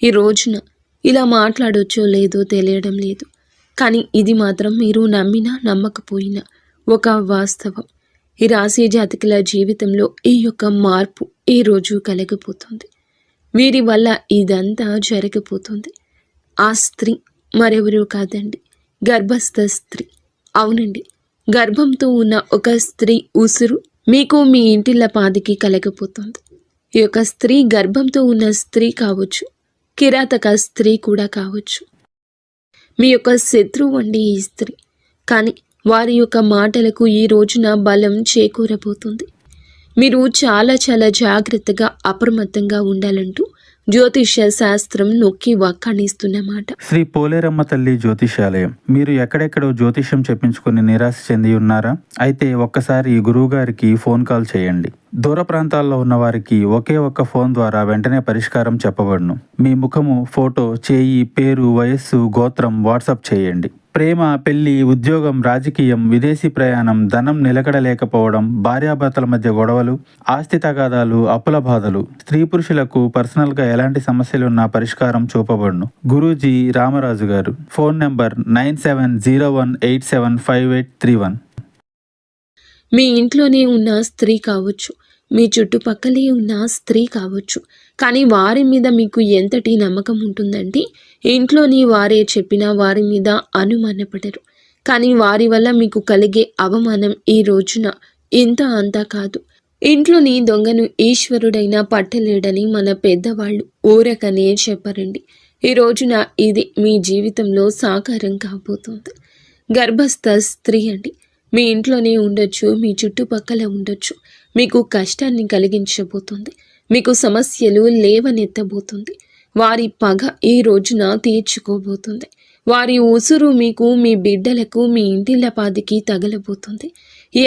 ఈ రోజున ఇలా మాట్లాడొచ్చో లేదో తెలియడం లేదు. కానీ ఇది మాత్రం మీరు నమ్మినా నమ్మకపోయినా ఒక వాస్తవం. ఈ రాశి జాతకుల జీవితంలో ఈ యొక్క మార్పు ఈ రోజు కలగపోతుంది. వీరి వల్ల ఇదంతా జరగబోతుంది. ఆ స్త్రీ మరెవరూ కాదండి, గర్భస్థ స్త్రీ. అవునండి, గర్భంతో ఉన్న ఒక స్త్రీ ఉసురు మీకు మీ ఇంటిల్లపాదికి కలగపోతుంది. ఈ యొక్క స్త్రీ గర్భంతో ఉన్న స్త్రీ కావచ్చు, కిరాతక స్త్రీ కూడా కావచ్చు. మీ యొక్క శత్రువు అండి ఈ స్త్రీ. కానీ వారి యొక్క మాటలకు ఈ రోజున బలం చేకూరబోతుంది. మీరు చాలా చాలా జాగ్రత్తగా అప్రమత్తంగా ఉండాలంటూ జ్యోతిష్య శాస్త్రం నొక్కి వక్కాణిస్తున్నమాట. శ్రీ పోలేరమ్మ తల్లి జ్యోతిష్యాలయం. మీరు ఎక్కడెక్కడో జ్యోతిష్యం చెప్పించుకుని నిరాశ చెంది ఉన్నారా? అయితే ఒక్కసారి గురువు గారికి ఫోన్ కాల్ చేయండి. దూర ప్రాంతాల్లో ఉన్న వారికి ఒకే ఒక్క ఫోన్ ద్వారా వెంటనే పరిష్కారం చెప్పబడును. మీ ముఖము, ఫోటో, చేయి, పేరు, వయస్సు, గోత్రం వాట్సాప్ చేయండి. ప్రేమ, పెళ్లి, ఉద్యోగం, రాజకీయం, విదేశీ ప్రయాణం, ధనం నిలకడలేకపోవడం, భార్యాభర్తల మధ్య గొడవలు, ఆస్తి తగాదాలు, అప్పుల బాధలు, స్త్రీ పురుషులకు పర్సనల్గా ఎలాంటి సమస్యలున్నా పరిష్కారం చూపబడును. గురూజీ రామరాజు గారు. Phone number 9701875831. మీ ఇంట్లోనే ఉన్న స్త్రీ కావచ్చు, మీ చుట్టుపక్కలే ఉన్న స్త్రీ కావచ్చు, కానీ వారి మీద మీకు ఎంతటి నమ్మకం ఉంటుందంటే ఇంట్లోని వారే చెప్పినా వారి మీద అనుమానపడరు. కానీ వారి వల్ల మీకు కలిగే అవమానం ఈ రోజున ఇంత అంతా కాదు. ఇంట్లోని దొంగను ఈశ్వరుడైనా పట్టలేడని మన పెద్దవాళ్ళు ఊరకనే చెప్పరండి. ఈ రోజున ఇది మీ జీవితంలో సాకారం కాబోతుంది. గర్భస్థ స్త్రీ అండి. మీ ఇంట్లోనే ఉండొచ్చు, మీ చుట్టుపక్కల ఉండొచ్చు. మీకు కష్టాన్ని కలిగించబోతుంది. మీకు సమస్యలు లేవనెత్తబోతుంది. వారి పగ ఈ రోజున తీర్చుకోబోతుంది. వారి ఉసురు మీకు, మీ బిడ్డలకు, మీ ఇంటిల్లపాదికి తగలబోతుంది.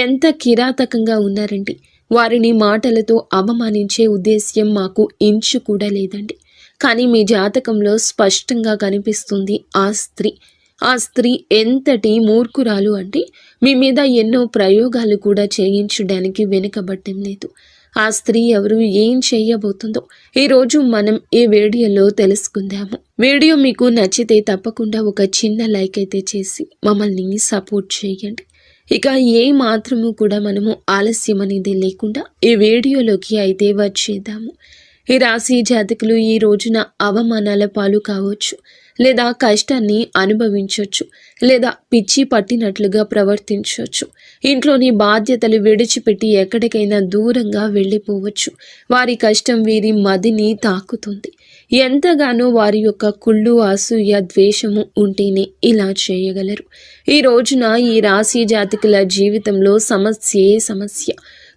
ఎంత కిరాతకంగా ఉన్నారండి. వారిని మాటలతో అవమానించే ఉద్దేశ్యం మాకు ఇంచు కూడా లేదండి. కానీ మీ జాతకంలో స్పష్టంగా కనిపిస్తుంది ఆ స్త్రీ. ఆ స్త్రీ ఎంతటి మూర్ఖురాలు అంటే మీ మీద ఎన్నో ప్రయోగాలు కూడా చేయించడానికి వెనుకబడటం లేదు. ఆ స్త్రీ ఎవరు, ఏం చేయబోతుందో ఈరోజు మనం ఈ వీడియోలో తెలుసుకుందాము. వీడియో మీకు నచ్చితే తప్పకుండా ఒక చిన్న లైక్ అయితే చేసి మమ్మల్ని సపోర్ట్ చేయండి. ఇక ఏ మాత్రము కూడా మనము ఆలస్యం అనేది లేకుండా ఈ వీడియోలోకి అయితే వచ్చేద్దాము. ఈ రాశి జాతకులు ఈ రోజున అవమానాల పాలు కావచ్చు, లేదా కష్టాన్ని అనుభవించవచ్చు, లేదా పిచ్చి పట్టినట్లుగా ప్రవర్తించవచ్చు. ఇంట్లోని బాధ్యతలు విడిచిపెట్టి ఎక్కడికైనా దూరంగా వెళ్ళిపోవచ్చు. వారి కష్టం వీరి మదిని తాకుతుంది. ఎంతగానో వారి యొక్క కుళ్ళు, అసూయ, ద్వేషము ఉంటేనే ఇలా చేయగలరు. ఈ రోజున ఈ రాశి జాతకుల జీవితంలో సమస్యే సమస్య.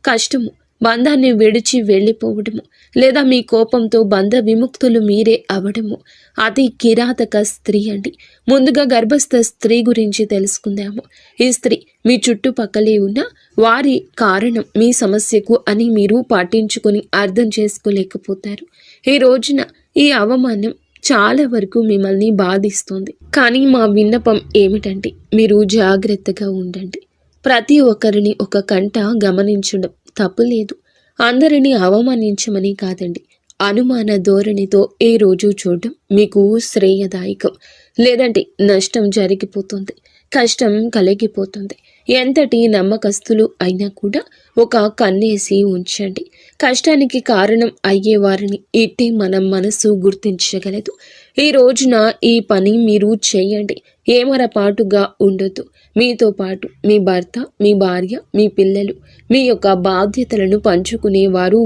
కష్టము, బంధాన్ని విడిచి వెళ్ళిపోవడము, లేదా మీ కోపంతో బంధ విముక్తులు మీరే అవడము. అతి కిరాతక స్త్రీ అండి. ముందుగా గర్భస్థ స్త్రీ గురించి తెలుసుకుందాము. ఈ స్త్రీ మీ చుట్టుపక్కలే ఉన్న వారి కారణం మీ సమస్యకు అని మీరు పాటించుకొని అర్థం చేసుకోలేకపోతారు. ఈ రోజున ఈ అవమానం చాలా వరకు మిమ్మల్ని బాధిస్తుంది. కానీ మా విన్నపం ఏమిటంటే మీరు జాగ్రత్తగా ఉండండి. ప్రతి ఒక్కరిని ఒక కంట గమనించడం తప్పులేదు. అందరినీ అవమానించమని కాదండి. అనుమాన ధోరణితో ఏ రోజు చూడడం మీకు శ్రేయదాయకం. లేదంటే నష్టం జరిగిపోతుంది, కష్టం కలిగిపోతుంది. ఎంతటి నమ్మకస్తులు అయినా కూడా ఒక కన్నేసి ఉంచండి. కష్టానికి కారణం అయ్యే వారిని ఇట్టే మన మనసు గుర్తించగలదు. ఈ రోజున ఈ పని మీరు చేయండి. ఏమరపాటుగా ఉండొద్దు. మీతో పాటు మీ భర్త, మీ భార్య, మీ పిల్లలు, మీ యొక్క బాధ్యతలను పంచుకునేవారు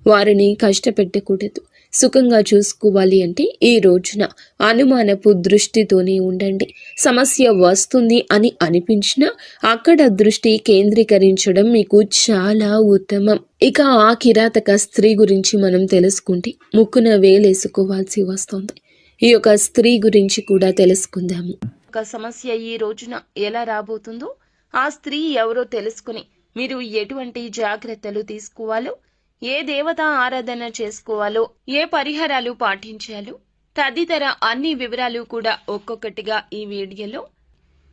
వారిని కష్టపెట్టకూడదు. సుఖంగా చూసుకోవాలి అంటే ఈ రోజున అనుమానపు దృష్టితోనే ఉండండి. సమస్య వస్తుంది అని అనిపించినా అక్కడ దృష్టి కేంద్రీకరించడం మీకు చాలా ఉత్తమం. ఇక ఆ కిరాతక స్త్రీ గురించి మనం తెలుసుకుంటే ముక్కున వేలేసుకోవాల్సి వస్తుంది. ఈ యొక్క స్త్రీ గురించి కూడా తెలుసుకుందాము. ఒక సమస్య ఈ రోజున ఎలా రాబోతుందో, ఆ స్త్రీ ఎవరో తెలుసుకుని మీరు ఎటువంటి జాగ్రత్తలు తీసుకోవాలో, ఏ దేవత ఆరాధన చేసుకోవాలో, ఏ పరిహారాలు పాటించాలో తదితర అన్ని వివరాలు కూడా ఒక్కొక్కటిగా ఈ వీడియోలో.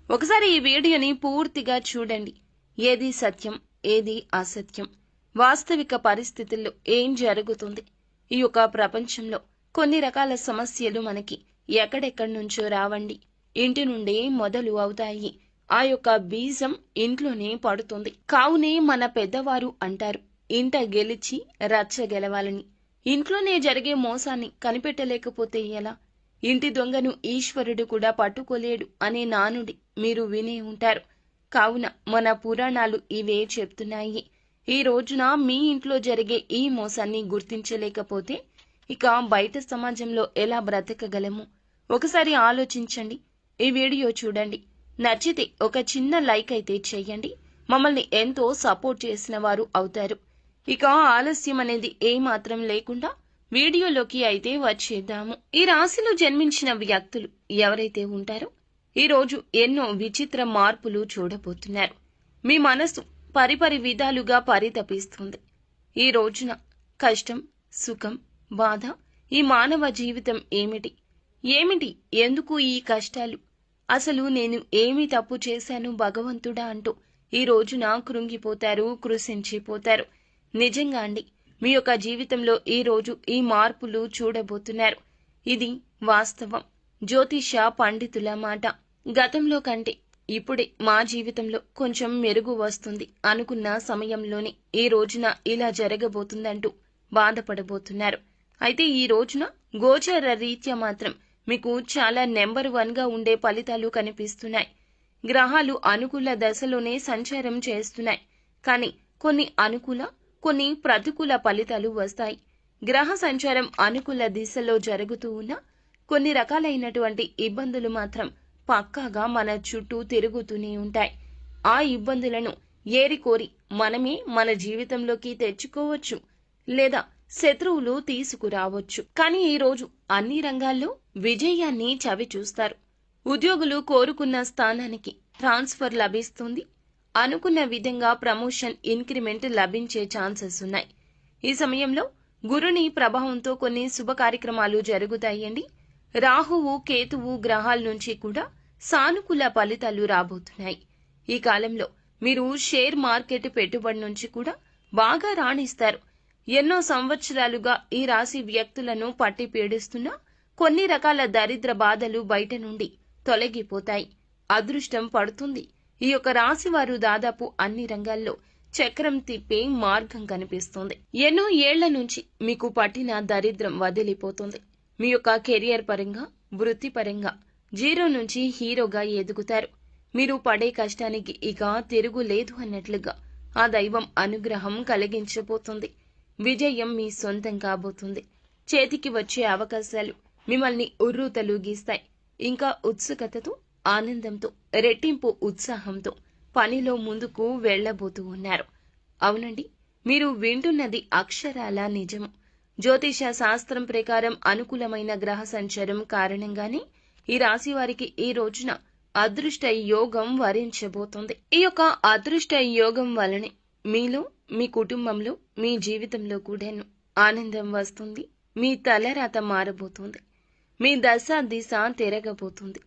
ఒకసారి ఈ వీడియోని పూర్తిగా చూడండి. ఏది సత్యం, ఏది అసత్యం, వాస్తవిక పరిస్థితుల్లో ఏం జరుగుతుంది, ఈ యొక్క ప్రపంచంలో కొన్ని రకాల సమస్యలు మనకి ఎక్కడెక్కడి నుంచో రావండి, ఇంటి నుండే మొదలు అవుతాయి. ఆ యొక్క బీజం ఇంట్లోనే పడుతుంది. కావునే మన పెద్దవారు అంటారు, ఇంట గెలిచి రచ్చ గెలవాలని. ఇంట్లోనే జరిగే మోసాన్ని కనిపెట్టలేకపోతే ఎలా? ఇంటి దొంగను ఈశ్వరుడు కూడా పట్టుకోలేడు అనే నానుడి మీరు వినే ఉంటారు. కావున మన పురాణాలు ఇవే చెప్తున్నాయి. ఈ రోజున మీ ఇంట్లో జరిగే ఈ మోసాన్ని గుర్తించలేకపోతే ఇక బయట సమాజంలో ఎలా బ్రతకగలము? ఒకసారి ఆలోచించండి. ఈ వీడియో చూడండి, నచ్చితే ఒక చిన్న లైక్ అయితే చేయండి. మమ్మల్ని ఎంతో సపోర్ట్ చేసిన వారు అవుతారు. ఇక ఆలస్యం అనేది ఏమాత్రం లేకుండా వీడియోలోకి అయితే వచ్చేద్దాము. ఈ రాశిలో జన్మించిన వ్యక్తులు ఎవరైతే ఉంటారో ఈ రోజు ఎన్నో విచిత్ర మార్పులు చూడబోతున్నారు. మీ మనసు పరిపరి విధాలుగా పరితపిస్తుంది. ఈ రోజున కష్టం, సుఖం, బాధ, ఈ మానవ జీవితం ఏమిటి? ఎందుకు ఈ కష్టాలు? అసలు నేను ఏమి తప్పు చేశాను భగవంతుడా అంటూ ఈ రోజున కృంగిపోతారు, కృశించిపోతారు. నిజంగా అండి, మీ యొక్క జీవితంలో ఈ రోజు ఈ మార్పులు చూడబోతున్నారు. ఇది వాస్తవం. జ్యోతిష పండితుల మాట. గతంలో కంటే ఇప్పుడే మా జీవితంలో కొంచెం మెరుగు వస్తుంది అనుకున్న సమయంలోనే ఈ రోజున ఇలా జరగబోతుందంటూ బాధపడబోతున్నారు. అయితే ఈ రోజున గోచర రీత్యా మాత్రం మీకు చాలా నెంబర్ 1గా ఉండే ఫలితాలు కనిపిస్తున్నాయి. గ్రహాలు అనుకూల దశలోనే సంచారం చేస్తున్నాయి. కానీ కొన్ని అనుకూల, కొన్ని ప్రతికూల ఫలితాలు వస్తాయి. గ్రహ సంచారం అనుకూల దిశలో జరుగుతూ ఉన్న కొన్ని రకాలైనటువంటి ఇబ్బందులు మాత్రం పక్కాగా మన చుట్టూ తిరుగుతూనే ఉంటాయి. ఆ ఇబ్బందులను ఏరికోరి మనమే మన జీవితంలోకి తెచ్చుకోవచ్చు, లేదా శత్రువులు తీసుకురావచ్చు. కానీ ఈ రోజు అన్ని రంగాల్లో విజయాన్ని చవి చూస్తారు. ఉద్యోగులు కోరుకున్న స్థానానికి ట్రాన్స్ఫర్ లభిస్తుంది. అనుకున్న విధంగా ప్రమోషన్, ఇంక్రిమెంట్ లభించే ఛాన్సెస్ ఉన్నాయి. ఈ సమయంలో గురుని ప్రభావంతో కొన్ని శుభ కార్యక్రమాలు జరుగుతాయండి. రాహువు, కేతువు గ్రహాల నుంచి కూడా సానుకూల ఫలితాలు రాబోతున్నాయి. ఈ కాలంలో మీరు షేర్ మార్కెట్ పెట్టుబడి నుంచి కూడా బాగా రాణిస్తారు. ఎన్నో సంవత్సరాలుగా ఈ రాశి వ్యక్తులను పట్టి పీడిస్తున్న కొన్ని రకాల దరిద్ర బాధలు బయట నుండి తొలగిపోతాయి. అదృష్టం పడుతుంది. ఈ యొక్క రాశి వారు దాదాపు అన్ని రంగాల్లో చక్రం తిప్పే మార్గం కనిపిస్తుంది. ఎన్నో ఏళ్ల నుంచి మీకు పట్టిన దరిద్రం వదిలిపోతుంది. మీ యొక్క కెరియర్ పరంగా, వృత్తిపరంగా 0 నుంచి హీరోగా ఎదుగుతారు. మీరు పడే కష్టానికి ఇక తిరుగులేదు అన్నట్లుగా ఆ దైవం అనుగ్రహం కలిగించబోతుంది. విజయం మీ సొంతం కాబోతుంది. చేతికి వచ్చే అవకాశాలు మిమ్మల్ని ఉర్రూతలూగిస్తాయి. ఇంకా ఉత్సుకతతో, ఆనందంతో, రెట్టింపు ఉత్సాహంతో పనిలో ముందుకు వెళ్లబోతూ ఉన్నారు. అవునండి, మీరు వింటున్నది అక్షరాల నిజము. జ్యోతిష శాస్త్రం ప్రకారం అనుకూలమైన గ్రహ సంచారం కారణంగానే ఈ రాశి వారికి ఈ రోజున అదృష్ట యోగం వరించబోతుంది. ఈ యొక్క అదృష్ట యోగం వలనే మీలో, మీ కుటుంబంలో, మీ జీవితంలో కూడాను ఆనందం వస్తుంది. మీ తలరాత మారబోతుంది. మీ దశ దిశ తిరగబోతుంది.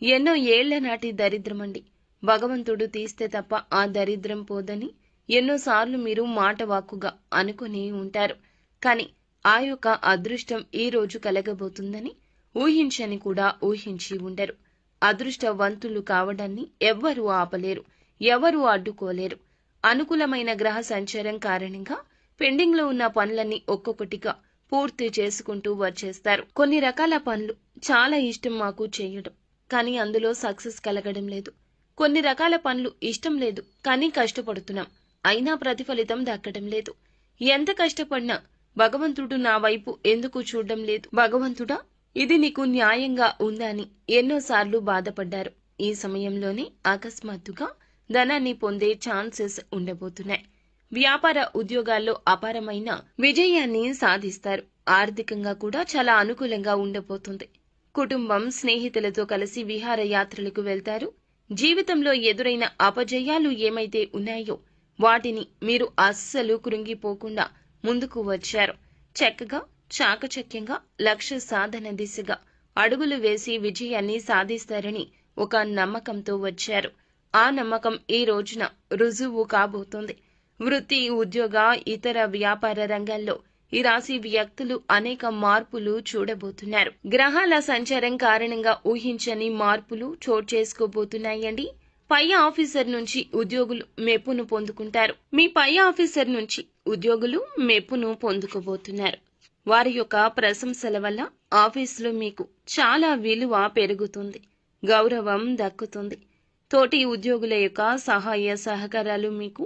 ఎన్నో ఏళ్ల నాటి దరిద్రమండి, భగవంతుడు తీస్తే తప్ప ఆ దరిద్రం పోదని ఎన్నోసార్లు మీరు మాట వాక్కుగా అనుకుని ఉంటారు. కానీ ఆ యొక్క అదృష్టం ఈ రోజు కలగబోతుందని ఊహించని కూడా ఊహించి ఉండరు. అదృష్టవంతులు కావడాన్ని ఎవ్వరూ ఆపలేరు, ఎవరూ అడ్డుకోలేరు. అనుకూలమైన గ్రహ సంచారం కారణంగా పెండింగ్ లో ఉన్న పనులన్నీ ఒక్కొక్కటిగా పూర్తి చేసుకుంటూ వచ్చేస్తారు. కొన్ని రకాల పనులు చాలా ఇష్టం మాకు చేయడం, కానీ అందులో సక్సెస్ కలగడం లేదు. కొన్ని రకాల పనులు ఇష్టం లేదు, కానీ కష్టపడుతున్నాం, అయినా ప్రతిఫలితం దక్కడం లేదు. ఎంత కష్టపడినా భగవంతుడు నా వైపు ఎందుకు చూడడం లేదు? భగవంతుడా, ఇది నీకు న్యాయంగా ఉందా అని ఎన్నోసార్లు బాధపడ్డారు. ఈ సమయంలోనే అకస్మాత్తుగా ధనాన్ని పొందే ఛాన్సెస్ ఉండబోతున్నాయి. వ్యాపార ఉద్యోగాల్లో అపారమైన విజయాన్ని సాధిస్తారు. ఆర్థికంగా కూడా చాలా అనుకూలంగా ఉండబోతుంది. కుటుంబం, స్నేహితులతో కలిసి విహారయాత్రలకు వెళ్తారు. జీవితంలో ఎదురైన అపజయాలు ఏమైతే ఉన్నాయో వాటిని మీరు అస్సలు కృంగిపోకుండా ముందుకు వచ్చారు. చక్కగా, చాకచక్యంగా లక్ష్య సాధన దిశగా అడుగులు వేసి విజయాన్ని సాధిస్తారని ఒక నమ్మకంతో వచ్చారు. ఆ నమ్మకం ఈ రోజున రుజువు కాబోతుంది. వృత్తి, ఉద్యోగ, ఇతర వ్యాపార రంగాల్లో ఈ రాశి వ్యక్తులు అనేక మార్పులు చూడబోతున్నారు. గ్రహాల సంచారం కారణంగా ఊహించని మార్పులు చోటు చేసుకోబోతున్నాయండి. పై ఆఫీసర్ నుంచి ఉద్యోగులు మెప్పును పొందుకుంటారు. మీ పై ఆఫీసర్ నుంచి ఉద్యోగులు మెప్పును పొందుకోబోతున్నారు. వారి యొక్క ప్రశంసల వల్ల ఆఫీసులో మీకు చాలా విలువ పెరుగుతుంది, గౌరవం దక్కుతుంది. తోటి ఉద్యోగుల యొక్క సహాయ సహకారాలు మీకు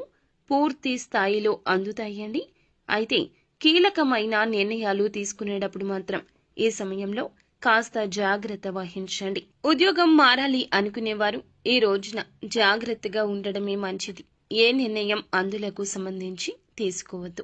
పూర్తి స్థాయిలో అందుతాయండి. అయితే కీలకమైన నిర్ణయాలు తీసుకునేటప్పుడు మాత్రం ఈ సమయంలో కాస్త జాగ్రత్త వహించండి. ఉద్యోగం మారాలి అనుకునేవారు ఈ రోజున జాగ్రత్తగా ఉండడమే మంచిది. ఏ నిర్ణయం అందులకు సంబంధించి తీసుకోవద్దు.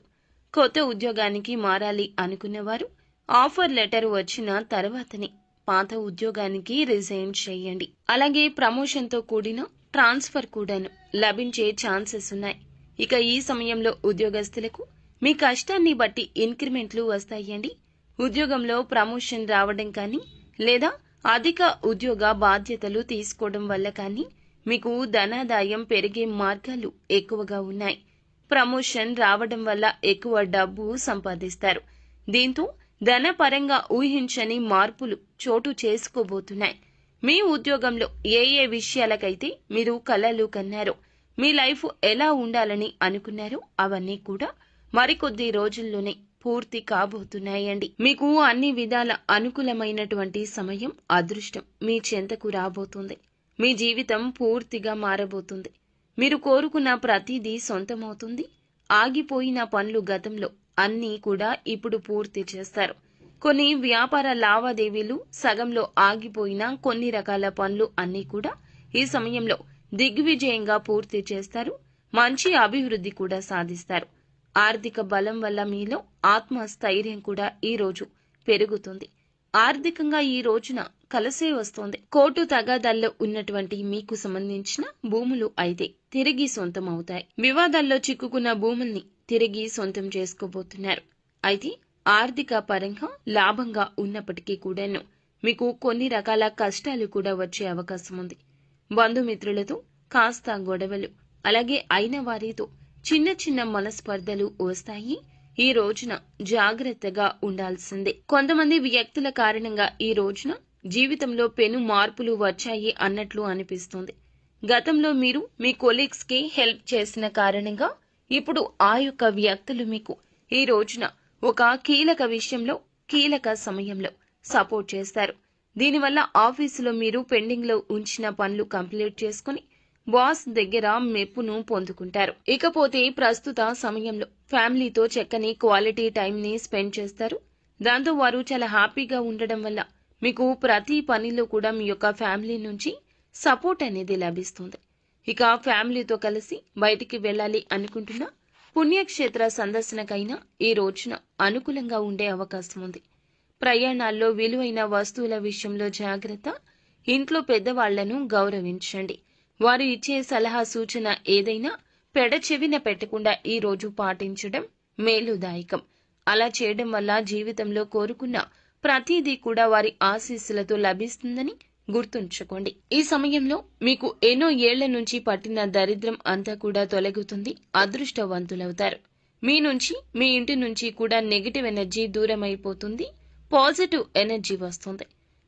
కొత్త ఉద్యోగానికి మారాలి అనుకునేవారు ఆఫర్ లెటర్ వచ్చిన తర్వాతనే పాత ఉద్యోగానికి రిజైన్ చేయండి. అలాగే ప్రమోషన్తో కూడిన ట్రాన్స్ఫర్ కూడాను లభించే ఛాన్సెస్ ఉన్నాయి. ఇక ఈ సమయంలో ఉద్యోగస్తులకు మీ కష్టాన్ని బట్టి ఇంక్రిమెంట్లు వస్తాయండి. ఉద్యోగంలో ప్రమోషన్ రావడం కానీ లేదా అధిక ఉద్యోగ బాధ్యతలు తీసుకోవడం వల్ల కానీ మీకు ధనాదాయం పెరిగే మార్గాలు ఎక్కువగా ఉన్నాయి. ప్రమోషన్ రావడం వల్ల ఎక్కువ డబ్బు సంపాదిస్తారు. దీంతో ధనపరంగా ఊహించని మార్పులు చోటు చేసుకోబోతున్నాయి. మీ ఉద్యోగంలో ఏ విషయాలకైతే మీరు కలలు కన్నారో, మీ లైఫ్ ఎలా ఉండాలని అనుకున్నారో అవన్నీ కూడా మరికొద్ది రోజుల్లోనే పూర్తి కాబోతున్నాయండి. మీకు అన్ని విధాల అనుకూలమైనటువంటి సమయం, అదృష్టం మీ చెంతకు రాబోతుంది. మీ జీవితం పూర్తిగా మారబోతుంది. మీరు కోరుకున్న ప్రతిదీ సొంతమవుతుంది. ఆగిపోయిన పనులు గతంలో అన్నీ కూడా ఇప్పుడు పూర్తి చేస్తారు. కొన్ని వ్యాపార లావాదేవీలు సగంలో ఆగిపోయిన కొన్ని రకాల పనులు అన్నీ కూడా ఈ సమయంలో దిగ్విజయంగా పూర్తి చేస్తారు. మంచి అభివృద్ధి కూడా సాధిస్తారు. ఆర్థిక బలం వల్ల మీలో ఆత్మస్థైర్యం కూడా ఈ రోజు పెరుగుతుంది. ఆర్థికంగా ఈ రోజున కలిసే వస్తోంది. కోర్టు తగాదాల్లో ఉన్నటువంటి మీకు సంబంధించిన భూములు అయితే తిరిగి సొంతం అవుతాయి. వివాదాల్లో చిక్కుకున్న భూముల్ని తిరిగి సొంతం చేసుకోబోతున్నారు. అయితే ఆర్థిక పరంగా లాభంగా ఉన్నప్పటికీ కూడాను మీకు కొన్ని రకాల కష్టాలు కూడా వచ్చే అవకాశం ఉంది. బంధుమిత్రులతో కాస్త గొడవలు, అలాగే అయిన వారితో చిన్న చిన్న మనస్పర్ధలు వస్తాయి. ఈ రోజున జాగ్రత్తగా ఉండాల్సిందే. కొంతమంది వ్యక్తుల కారణంగా ఈ రోజున జీవితంలో పెను మార్పులు వచ్చాయి అన్నట్లు అనిపిస్తుంది. గతంలో మీరు మీ కొలీగ్స్ కి హెల్ప్ చేసిన కారణంగా ఇప్పుడు ఆ యొక్క వ్యక్తులు మీకు ఈ రోజున ఒక కీలక విషయంలో, కీలక సమయంలో సపోర్ట్ చేస్తారు. దీనివల్ల ఆఫీసులో మీరు పెండింగ్ లో ఉంచిన పనులు కంప్లీట్ చేసుకుని బాస్ దగ్గర మెప్పును పొందుకుంటారు. ఇకపోతే ప్రస్తుత సమయంలో ఫ్యామిలీతో చక్కని క్వాలిటీ టైం ని స్పెండ్ చేస్తారు. దాంతో వారు చాలా హ్యాపీగా ఉండడం వల్ల మీకు ప్రతి పనిలో కూడా మీ యొక్క ఫ్యామిలీ నుంచి సపోర్ట్ అనేది లభిస్తుంది. ఇక ఫ్యామిలీతో కలిసి బయటికి వెళ్ళాలి అనుకుంటున్నా పుణ్యక్షేత్ర సందర్శనకైనా ఈ రోజున అనుకూలంగా ఉండే అవకాశం ఉంది. ప్రయాణాల్లో విలువైన వస్తువుల విషయంలో జాగ్రత్త. ఇంట్లో పెద్దవాళ్లను గౌరవించండి. వారు ఇచ్చే సలహా సూచన ఏదైనా పెడచెవిన పెట్టకుండా ఈ రోజు పాటించడం మేలుదాయకం. అలా చేయడం వల్ల జీవితంలో కోరుకున్న ప్రతిదీ కూడా వారి ఆశీస్సులతో లభిస్తుందని గుర్తుంచుకోండి. ఈ సమయంలో మీకు ఎన్నో ఏళ్ల నుంచి పట్టిన దరిద్రం అంతా కూడా తొలగుతుంది. అదృష్టవంతులవుతారు. మీ నుంచి, మీ ఇంటి నుంచి కూడా నెగిటివ్ ఎనర్జీ దూరం అయిపోతుంది. పాజిటివ్ ఎనర్జీ వస్తుంది.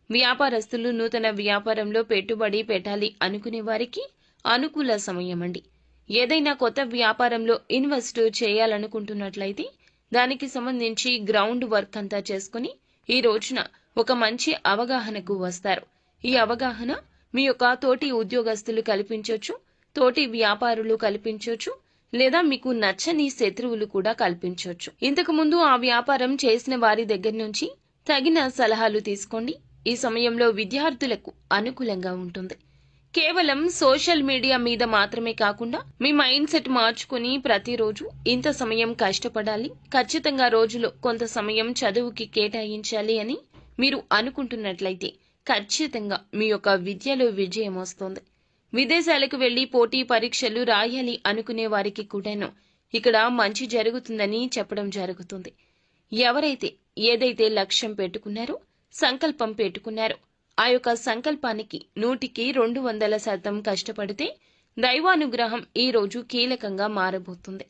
వ్యాపారస్తులు నూతన వ్యాపారంలో పెట్టుబడి పెట్టాలి అనుకునే వారికి అనుకూల సమయం అండి. ఏదైనా కొత్త వ్యాపారంలో ఇన్వెస్ట్ చేయాలనుకుంటున్నట్లయితే దానికి సంబంధించి గ్రౌండ్ వర్క్ అంతా చేసుకుని ఈ రోజున ఒక మంచి అవగాహనకు వస్తారు. ఈ అవగాహన మీ యొక్క తోటి ఉద్యోగస్తులు కల్పించవచ్చు, తోటి వ్యాపారులు కల్పించవచ్చు, లేదా మీకు నచ్చని శత్రువులు కూడా కల్పించవచ్చు. ఇంతకు ముందు ఆ వ్యాపారం చేసిన వారి దగ్గర నుంచి తగిన సలహాలు తీసుకోండి. ఈ సమయంలో విద్యార్థులకు అనుకూలంగా ఉంటుంది. కేవలం సోషల్ మీడియా మీద మాత్రమే కాకుండా మీ మైండ్ సెట్ మార్చుకుని ప్రతిరోజు ఇంత సమయం కష్టపడాలి, ఖచ్చితంగా రోజులో కొంత సమయం చదువుకి కేటాయించాలి అని మీరు అనుకుంటున్నట్లయితే ఖచ్చితంగా మీ యొక్క విద్యలో విజయం వస్తుంది. విదేశాలకు వెళ్లి పోటీ పరీక్షలు రాయాలి అనుకునే వారికి కూడాను ఇక్కడ మంచి జరుగుతుందని చెప్పడం జరుగుతుంది. ఎవరైతే ఏదైతే లక్ష్యం పెట్టుకున్నారో, సంకల్పం పెట్టుకున్నారో ఆ యొక్క సంకల్పానికి 100% కష్టపడితే దైవానుగ్రహం ఈ రోజు కీలకంగా మారబోతుంది.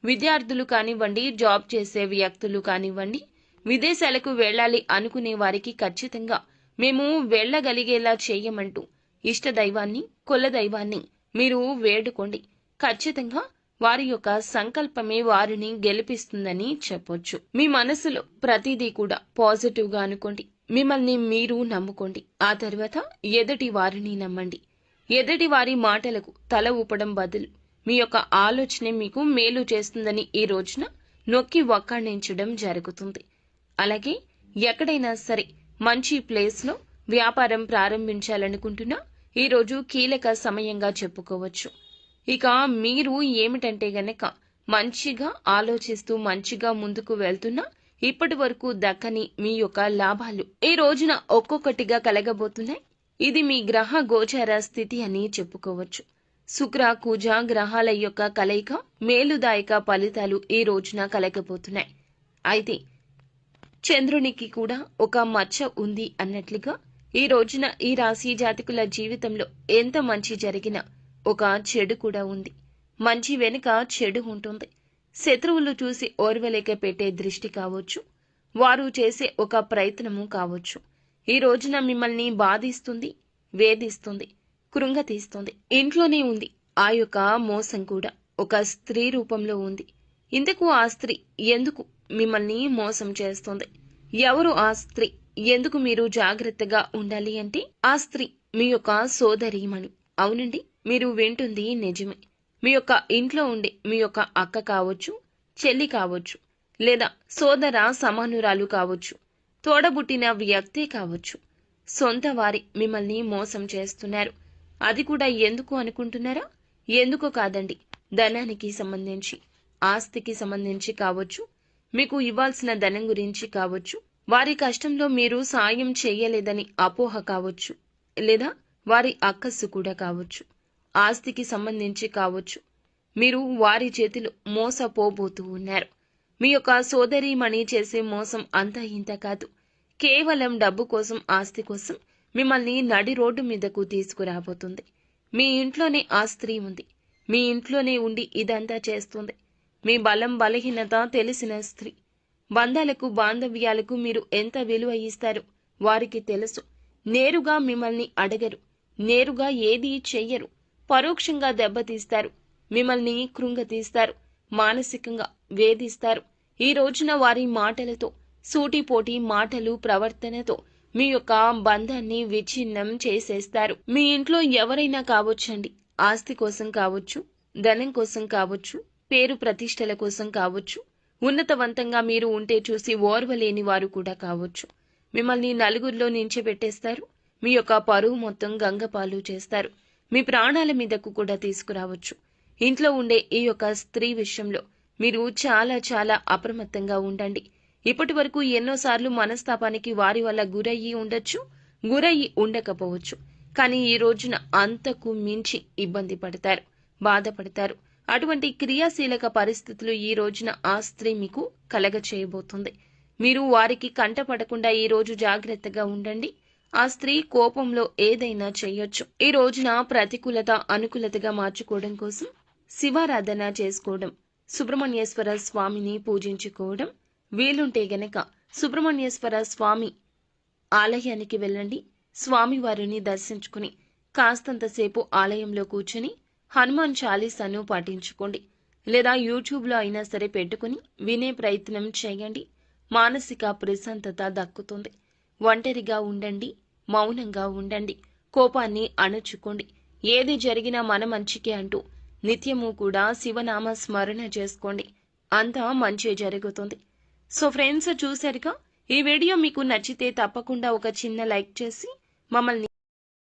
విద్యార్థులు కానివ్వండి, జాబ్ చేసే వ్యక్తులు కానివ్వండి, విదేశాలకు వెళ్ళాలి అనుకునే వారికి ఖచ్చితంగా మేము వెళ్ళగలిగేలా చేయమంటూ ఇష్టదైవాన్ని, కులదైవాన్ని మీరు వేడుకోండి. ఖచ్చితంగా వారి యొక్క సంకల్పమే వారిని గెలిపిస్తుందని చెప్పొచ్చు. మీ మనసులో ప్రతిదీ కూడా పాజిటివ్గా అనుకోండి. మిమ్మల్ని మీరు నమ్ముకోండి. ఆ తర్వాత ఎదుటి వారిని నమ్మండి. ఎదుటి వారి మాటలకు తల ఊపడం బదులు మీ యొక్క ఆలోచనే మీకు మేలు చేస్తుందని ఈ రోజున నొక్కి వక్కాణించడం జరుగుతుంది. అలాగే ఎక్కడైనా సరే మంచి ప్లేస్లో వ్యాపారం ప్రారంభించాలనుకుంటున్నా ఈరోజు కీలక సమయంగా చెప్పుకోవచ్చు. ఇక మీరు ఏమిటంటే గనక మంచిగా ఆలోచిస్తూ మంచిగా ముందుకు వెళ్తున్నా ఇప్పటి వరకు దక్కని మీ యొక్క లాభాలు ఈ రోజున ఒక్కొక్కటిగా కలగబోతున్నాయి. ఇది మీ గ్రహ గోచార స్థితి అని చెప్పుకోవచ్చు. శుక్ర కుజ గ్రహాల యొక్క కలయిక మేలుదాయక ఫలితాలు ఈ రోజున కలగబోతున్నాయి. అయితే చంద్రునికి కూడా ఒక మచ్చ ఉంది అన్నట్లుగా ఈ రోజున ఈ రాశి జాతకుల జీవితంలో ఎంత మంచి జరిగినా ఒక చెడు కూడా ఉంది. మంచి వెనుక చెడు ఉంటుంది. శత్రువులు చూసి ఓర్వలేక పెట్టే దృష్టి కావచ్చు, వారు చేసే ఒక ప్రయత్నము కావచ్చు. ఈ రోజున మిమ్మల్ని బాధిస్తుంది, వేధిస్తుంది, కృంగతీస్తుంది. ఇంట్లోనే ఉంది ఆ యొక్క మోసం కూడా ఒక స్త్రీ రూపంలో ఉంది. ఇందుకు ఆ స్త్రీ ఎందుకు మిమ్మల్ని మోసం చేస్తుంది? ఎవరు ఆ స్త్రీ? ఎందుకు మీరు జాగ్రత్తగా ఉండాలి అంటే ఆ స్త్రీ మీ యొక్క సోదరీమణి. అవునండి, మీరు వింటుంది నిజమే. మీ యొక్క ఇంట్లో ఉండే మీ యొక్క అక్క కావచ్చు, చెల్లి కావచ్చు, లేదా సోదర సమానురాలు కావచ్చు, తోడబుట్టిన వ్యక్తే కావచ్చు. సొంత వారి మిమ్మల్ని మోసం చేస్తున్నారు. అది కూడా ఎందుకు అనుకుంటున్నారా? ఎందుకు కాదండి, ధనానికి సంబంధించి, ఆస్తికి సంబంధించి కావచ్చు, మీకు ఇవ్వాల్సిన ధనం గురించి కావచ్చు, వారి కష్టంలో మీరు సాయం చేయలేదని అపోహ కావచ్చు, లేదా వారి అక్కస్సు కూడా కావచ్చు, ఆస్తికి సంబంధించి కావచ్చు. మీరు వారి చేతిలో మోసపోబోతూ ఉన్నారు. మీ యొక్క సోదరీమణి చేసే మోసం అంతా ఇంత కాదు. కేవలం డబ్బు కోసం, ఆస్తి కోసం మిమ్మల్ని నడి రోడ్డు మీదకు తీసుకురాబోతుంది. మీ ఇంట్లోనే ఆ స్త్రీ ఉంది. మీ ఇంట్లోనే ఉండి ఇదంతా చేస్తుంది. మీ బలం బలహీనత తెలిసిన స్త్రీ. బంధాలకు బాంధవ్యాలకు మీరు ఎంత విలువ ఇస్తారో వారికి తెలుసు. నేరుగా మిమ్మల్ని అడగరు, నేరుగా ఏదీ చెయ్యరు. పరోక్షంగా దెబ్బతీస్తారు, మిమ్మల్ని కృంగతీస్తారు, మానసికంగా వేధిస్తారు. ఈ రోజున వారి మాటలతో, సూటిపోటి మాటలు, ప్రవర్తనతో మీ యొక్క బంధాన్ని విచ్ఛిన్నం చేసేస్తారు. మీ ఇంట్లో ఎవరైనా కావచ్చండి, ఆస్తి కోసం కావచ్చు, ధనం కోసం కావచ్చు, పేరు ప్రతిష్టల కోసం కావచ్చు, ఉన్నతవంతంగా మీరు ఉంటే చూసి ఓర్వలేని వారు కూడా కావచ్చు. మిమ్మల్ని నలుగురిలో నించబెట్టేస్తారు. మీ యొక్క పరువు మొత్తం గంగపాలు చేస్తారు. మీ ప్రాణాల మీదకు కూడా తీసుకురావచ్చు. ఇంట్లో ఉండే ఈ యొక్క స్త్రీ విషయంలో మీరు చాలా చాలా అప్రమత్తంగా ఉండండి. ఇప్పటి వరకు ఎన్నోసార్లు మనస్తాపానికి వారి వల్ల గురయ్యి ఉండొచ్చు, గురయ్యి ఉండకపోవచ్చు. కానీ ఈ రోజున అంతకు మించి ఇబ్బంది పడతారు, బాధపడతారు. అటువంటి క్రియాశీలక పరిస్థితులు ఈ రోజున ఆ స్త్రీ మీకు కలగ చేయబోతుంది. మీరు వారికి కంటపడకుండా ఈ రోజు జాగ్రత్తగా ఉండండి. ఆ స్త్రీ కోపంలో ఏదైనా చేయొచ్చు. ఈ రోజున ప్రతికూలత అనుకూలతగా మార్చుకోవడం కోసం శివారాధన చేసుకోవడం, సుబ్రహ్మణ్యేశ్వర స్వామిని పూజించుకోవడం, వీలుంటే గనక సుబ్రహ్మణ్యేశ్వర స్వామి ఆలయానికి వెళ్ళండి. స్వామివారిని దర్శించుకుని కాస్తంతసేపు ఆలయంలో కూర్చొని హనుమాన్ చాలీసాను పాటించుకోండి. లేదా యూట్యూబ్లో అయినా సరే పెట్టుకుని వినే ప్రయత్నం చేయండి. మానసిక ప్రశాంతత దక్కుతుంది. ఒంటరిగా ఉండండి, మౌనంగా ఉండండి, కోపాన్ని అణచుకోండి. ఏది జరిగినా మన మంచికే అంటూ నిత్యము కూడా శివనామ స్మరణ చేసుకోండి. అంతా మంచి జరుగుతుంది. సో ఫ్రెండ్స్, చూశారుగా, ఈ వీడియో మీకు నచ్చితే తప్పకుండా ఒక చిన్న లైక్ చేసి మమ్మల్ని